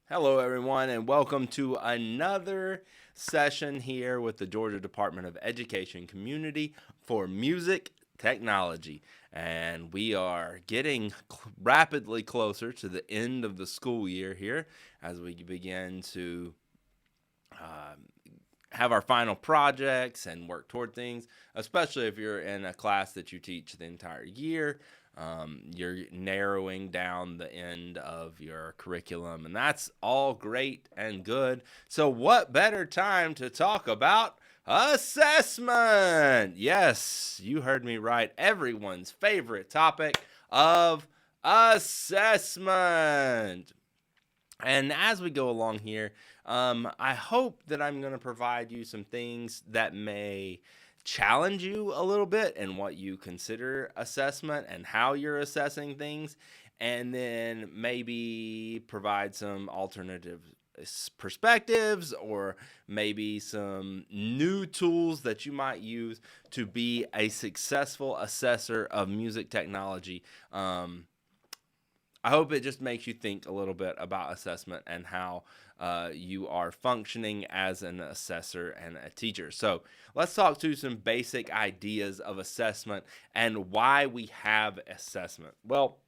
Hello, everyone, and welcome to another session here with the Georgia Department of Education Community for Music Technology. And we are getting rapidly closer to the end of the school year here as we begin to have our final projects and work toward things, especially if you're in a class that you teach the entire year. You're narrowing down the end of your curriculum, and that's all great and good. So, what better time to talk about assessment? Yes, you heard me right. Everyone's favorite topic of assessment. And as we go along here, I hope that I'm going to provide you some things that may challenge you a little bit in what you consider assessment and how you're assessing things, and then maybe provide some alternative perspectives or maybe some new tools that you might use to be a successful assessor of music technology. I hope it just makes you think a little bit about assessment and how you are functioning as an assessor and a teacher. So let's talk to some basic ideas of assessment and why we have assessment. Well,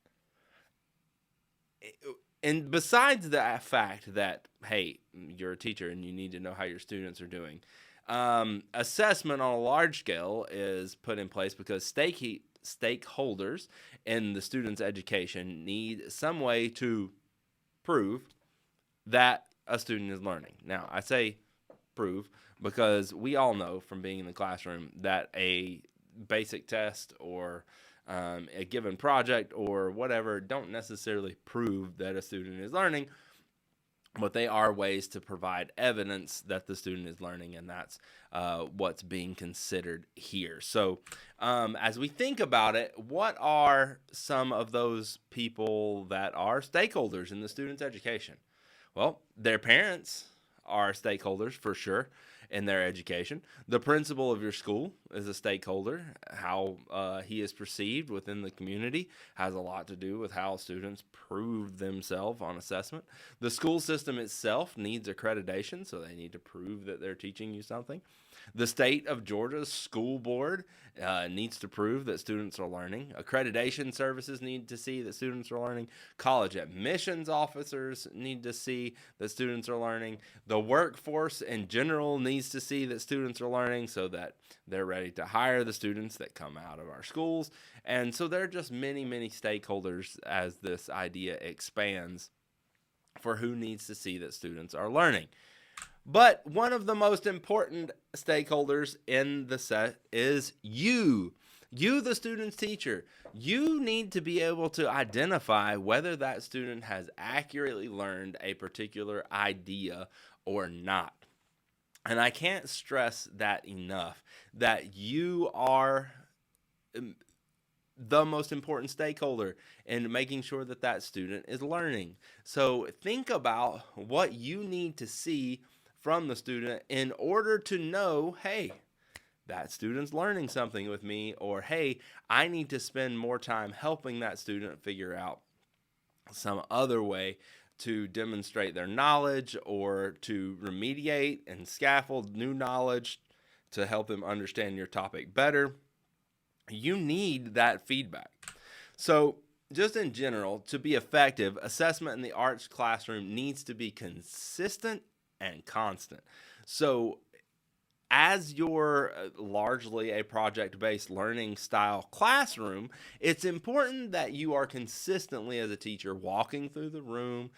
and besides the fact that, hey, you're a teacher and you need to know how your students are doing, assessment on a large scale is put in place because stakeholders in the student's education need some way to prove that a student is learning. Now, I say prove because we all know from being in the classroom that a basic test or a given project or whatever don't necessarily prove that a student is learning, but they are ways to provide evidence that the student is learning, and that's what's being considered here. So, as we think about it, what are some of those people that are stakeholders in the student's education? Well, their parents are stakeholders for sure in their education. The principal of your school is a stakeholder. How he is perceived within the community has a lot to do with how students prove themselves on assessment. The school system itself needs accreditation, so they need to prove that they're teaching you something. The state of Georgia's school board needs to prove that students are learning. Accreditation services need to see that students are learning. College admissions officers need to see that students are learning. The workforce in general needs to see that students are learning so that they're ready to hire the students that come out of our schools. And so there are just many, many stakeholders as this idea expands for who needs to see that students are learning. But one of the most important stakeholders in the set is you. You, the student's teacher. You need to be able to identify whether that student has accurately learned a particular idea or not. And I can't stress that enough that you are the most important stakeholder in making sure that that student is learning. So think about what you need to see from the student in order to know, hey, that student's learning something with me, or hey, I need to spend more time helping that student figure out some other way to demonstrate their knowledge or to remediate and scaffold new knowledge to help them understand your topic better. You need that feedback. So, just in general, to be effective, assessment in the arts classroom needs to be consistent and constant. So, as you're largely a project based learning style classroom, it's important that you are consistently, as a teacher, walking through the room,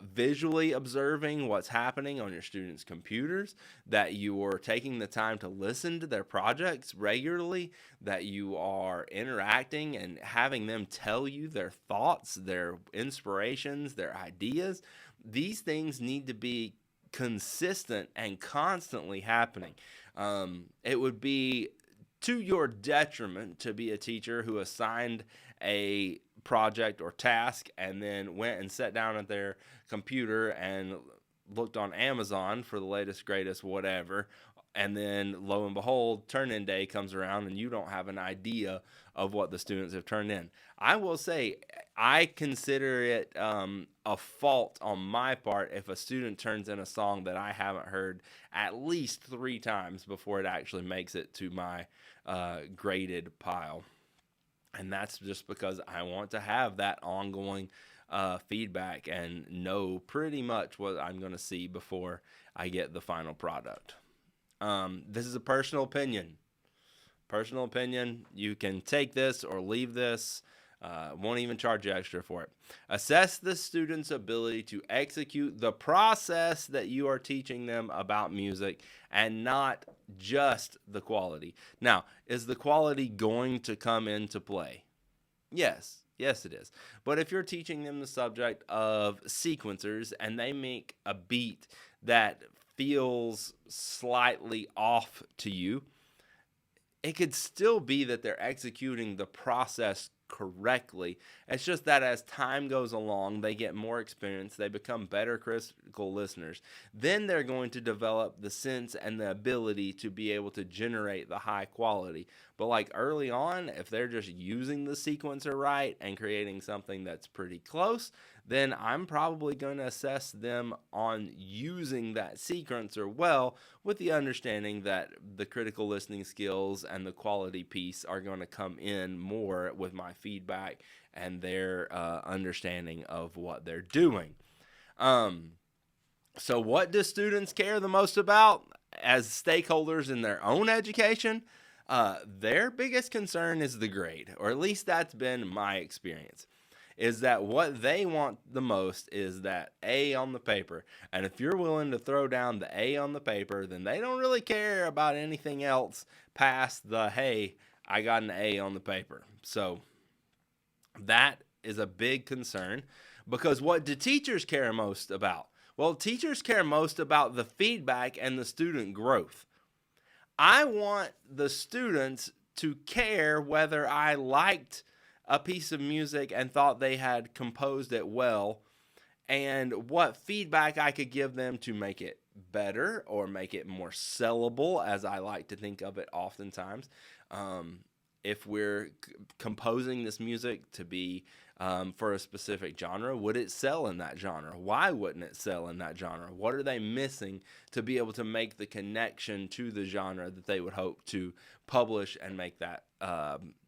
visually observing what's happening on your students' computers, that you are taking the time to listen to their projects regularly, that you are interacting and having them tell you their thoughts, their inspirations, their ideas. These things need to be consistent and constantly happening. It would be to your detriment to be a teacher who assigned a project or task and then went and sat down at their computer and looked on Amazon for the latest, greatest, whatever, And then lo and behold, turn-in day comes around and you don't have an idea of what the students have turned in. I will say I consider it a fault on my part if a student turns in a song that I haven't heard at least 3 times before it actually makes it to my graded pile. And that's just because I want to have that ongoing feedback and know pretty much what I'm going to see before I get the final product. This is a personal opinion. Personal opinion. You can take this or leave this. Won't even charge you extra for it. Assess the student's ability to execute the process that you are teaching them about music and not just the quality. Now, is the quality going to come into play? Yes. Yes, it is. But if you're teaching them the subject of sequencers and they make a beat that feels slightly off to you, it could still be that they're executing the process correctly. It's just that as time goes along, they get more experience, they become better critical listeners. Then they're going to develop the sense and the ability to be able to generate the high quality. But like early on, if they're just using the sequencer right and creating something that's pretty close, then I'm probably going to assess them on using that sequencer well, with the understanding that the critical listening skills and the quality piece are going to come in more with my feedback and their understanding of what they're doing. So what do students care the most about as stakeholders in their own education? Their biggest concern is the grade, or at least that's been my experience. Is that what they want the most is that A on the paper. And if you're willing to throw down the A on the paper, then they don't really care about anything else past the, hey, I got an A on the paper. So that is a big concern, because what do teachers care most about? Well, teachers care most about the feedback and the student growth. I want the students to care whether I liked a piece of music and thought they had composed it well, and what feedback I could give them to make it better or make it more sellable, as I like to think of it oftentimes. If we're composing this music to be for a specific genre, would it sell in that genre? Why wouldn't it sell in that genre? What are they missing to be able to make the connection to the genre that they would hope to publish and make that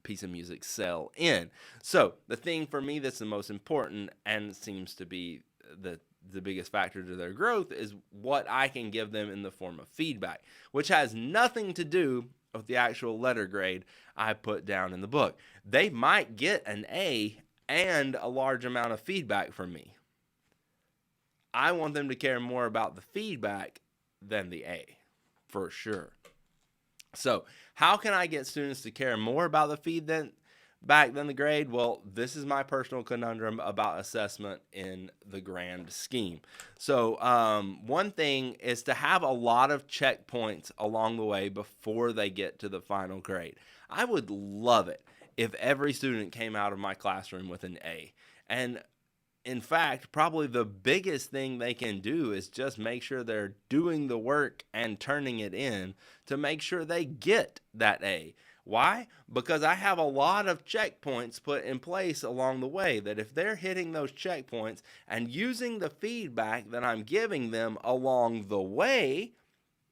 piece of music sell in? So the thing for me that's the most important and seems to be the biggest factor to their growth is what I can give them in the form of feedback, which has nothing to do with the actual letter grade I put down in the book. They might get an A and a large amount of feedback from me. I want them to care more about the feedback than the A, for sure. So how can I get students to care more about the feedback than the grade? Well, this is my personal conundrum about assessment in the grand scheme. So one thing is to have a lot of checkpoints along the way before they get to the final grade. I would love it if every student came out of my classroom with an A. And in fact, probably the biggest thing they can do is just make sure they're doing the work and turning it in to make sure they get that A. Why? Because I have a lot of checkpoints put in place along the way that if they're hitting those checkpoints and using the feedback that I'm giving them along the way,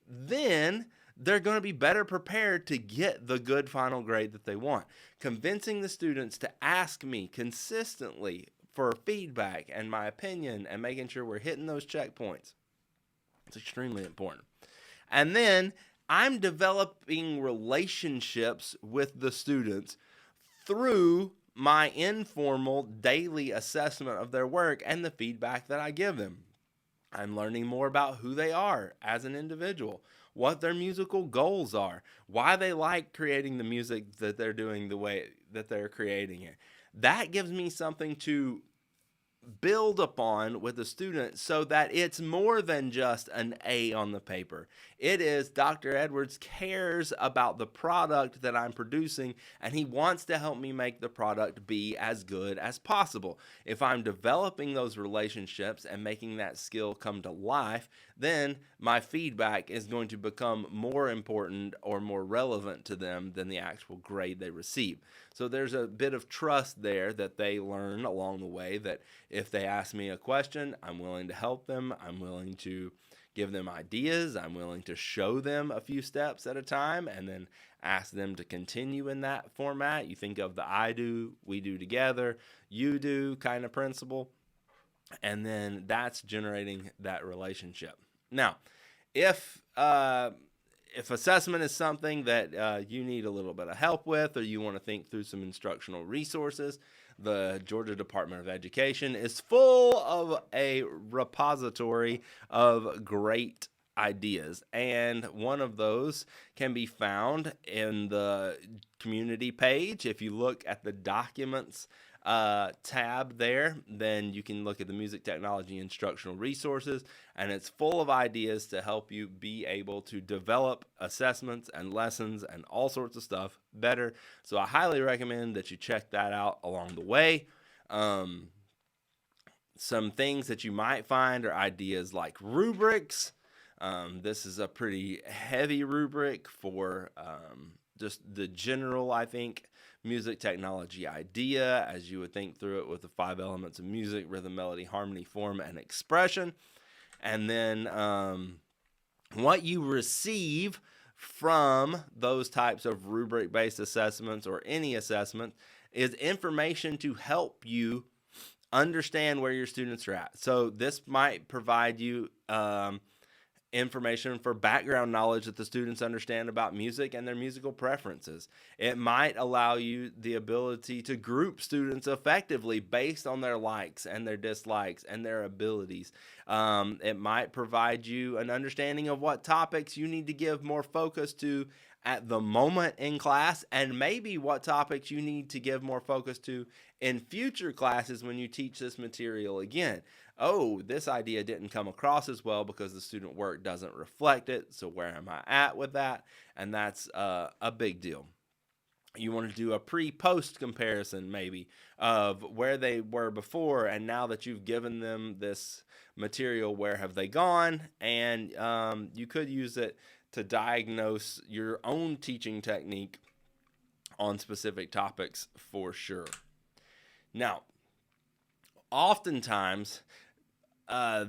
then they're going to be better prepared to get the good final grade that they want. Convincing the students to ask me consistently for feedback and my opinion and making sure we're hitting those checkpoints, it's extremely important. And then I'm developing relationships with the students through my informal daily assessment of their work and the feedback that I give them. I'm learning more about who they are as an individual, what their musical goals are, why they like creating the music that they're doing the way that they're creating it. That gives me something to build upon with the student so that it's more than just an A on the paper. It is Dr. Edwards cares about the product that I'm producing, and he wants to help me make the product be as good as possible. If I'm developing those relationships and making that skill come to life, then my feedback is going to become more important or more relevant to them than the actual grade they receive. So there's a bit of trust there that they learn along the way, that if they ask me a question, I'm willing to help them. I'm willing to give them ideas. I'm willing to show them a few steps at a time and then ask them to continue in that format. You think of the I do, we do together, you do kind of principle. And then that's generating that relationship. Now, if assessment is something that you need a little bit of help with, or you want to think through some instructional resources, the Georgia Department of Education is full of a repository of great ideas. And one of those can be found in the community page. If you look at the documents tab there, then you can look at the music technology instructional resources, and it's full of ideas to help you be able to develop assessments and lessons and all sorts of stuff better. So I highly recommend that you check that out along the way. Some things that you might find are ideas like rubrics. This is a pretty heavy rubric for just the general, I think, music technology idea, as you would think through it with the 5 elements of music: rhythm, melody, harmony, form, and expression. And then what you receive from those types of rubric-based assessments, or any assessment, is information to help you understand where your students are at. So this might provide you information for background knowledge that the students understand about music and their musical preferences. It might allow you the ability to group students effectively based on their likes and their dislikes and their abilities. It might provide you an understanding of what topics you need to give more focus to at the moment in class, and maybe what topics you need to give more focus to in future classes when you teach this material again. Oh, this idea didn't come across as well because the student work doesn't reflect it, so where am I at with that? And that's a big deal. You want to do a pre-post comparison maybe of where they were before, and now that you've given them this material, where have they gone? And you could use it to diagnose your own teaching technique on specific topics for sure. Now, oftentimes,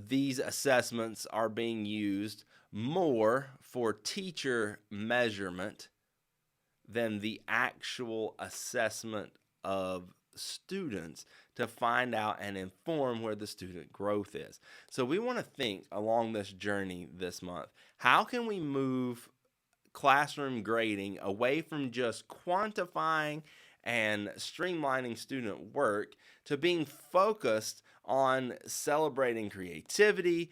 these assessments are being used more for teacher measurement than the actual assessment of students to find out and inform where the student growth is. So we want to think along this journey this month, how can we move classroom grading away from just quantifying and streamlining student work to being focused on celebrating creativity,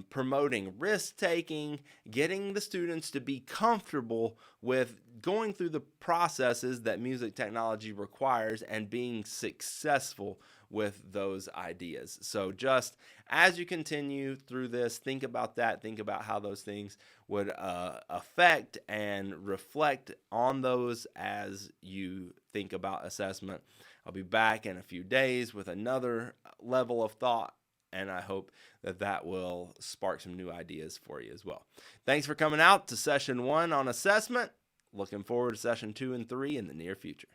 promoting risk-taking, getting the students to be comfortable with going through the processes that music technology requires and being successful with those ideas. So just as you continue through this, think about that. Think about how those things would affect and reflect on those as you think about assessment. I'll be back in a few days with another level of thought, and I hope that that will spark some new ideas for you as well. Thanks for coming out to session 1 on assessment. Looking forward to session 2 and 3 in the near future.